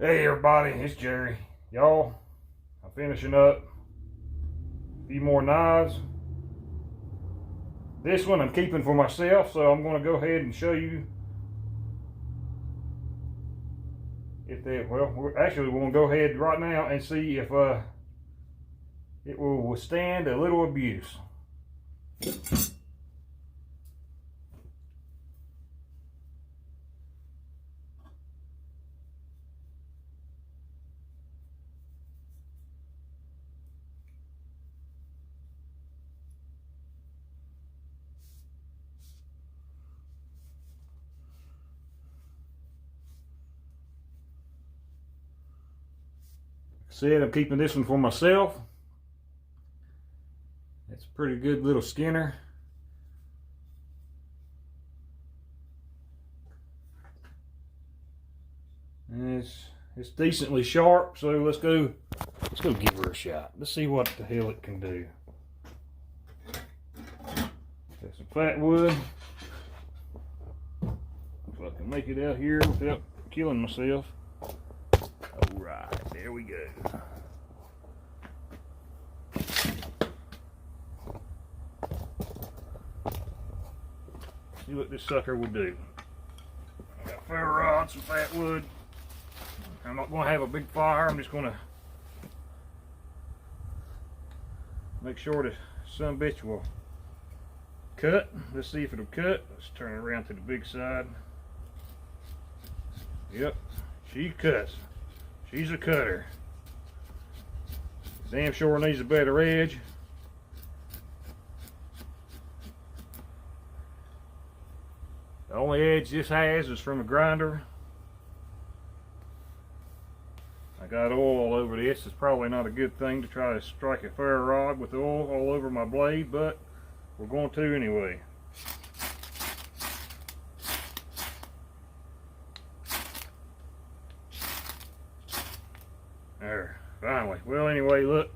Hey everybody, it's Jerry. Y'all, I'm finishing up a few more knives. This one I'm keeping for myself, so I'm going to go ahead and show you if they, well, we're going to go ahead right now and see if it will withstand a little abuse. Said I'm keeping this one for myself. It's a pretty good little skinner. And it's decently sharp, so let's go give her a shot. Let's see what the hell it can do. Got some flat wood. So I can make it out here without killing myself. Alright, there we go. See what this sucker will do. I got ferro rod, some fat wood. I'm not going to have a big fire. I'm just going to make sure the son bitch will cut. Let's see if it'll cut. Let's turn it around to the big side. Yep, she cuts. She's a cutter. Damn sure needs a better edge. The only edge this has is from a grinder. I got oil all over this. It's probably not a good thing to try to strike a ferro rod with oil all over my blade, but we're going to anyway. There, finally. Well, anyway, look.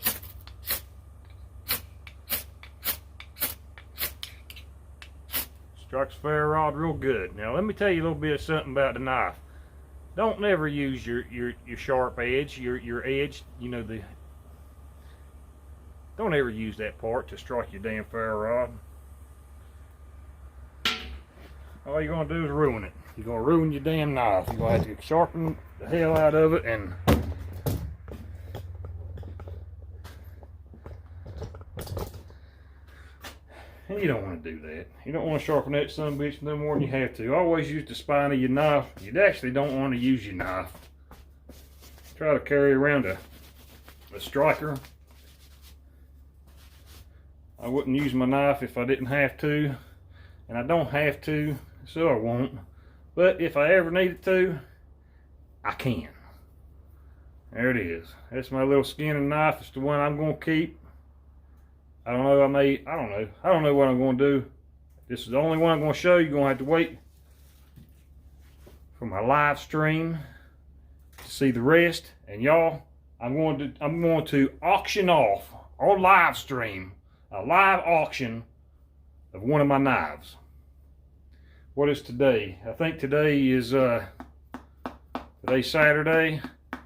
Strikes ferro rod real good. Now, let me tell you a little bit of something about the knife. Don't never use your sharp edge, your edge, you know, don't ever use that part to strike your damn ferro rod. All you're gonna do is ruin it. You're gonna ruin your damn knife. You're gonna have to sharpen the hell out of it, and you don't want to do that. You don't want to sharpen that son bitch no more than you have to. Always use the spine of your knife. You actually don't want to use your knife. Try to carry around a striker. I wouldn't use my knife if I didn't have to. And I don't have to, so I won't. But if I ever needed to, I can. There it is. That's my little skinning knife. It's the one I'm going to keep. I don't know, I don't know what I'm going to do. This is the only one I'm going to show you. You're going to have to wait for my live stream to see the rest. And y'all, I'm going to auction off on live stream, a live auction of one of my knives. What is today? I think today is today's Saturday.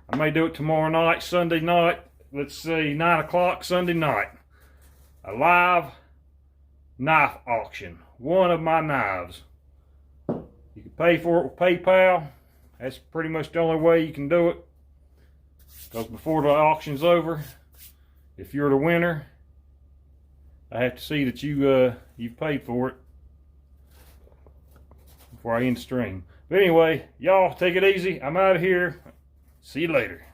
I may do it tomorrow night, Sunday night. Let's see, 9 o'clock Sunday night. A live knife auction. One of my knives. You can pay for it with PayPal. That's pretty much the only way you can do it. Because before the auction's over, if you're the winner, I have to see that you've paid for it before I end the stream. But anyway, y'all take it easy. I'm out of here. See you later.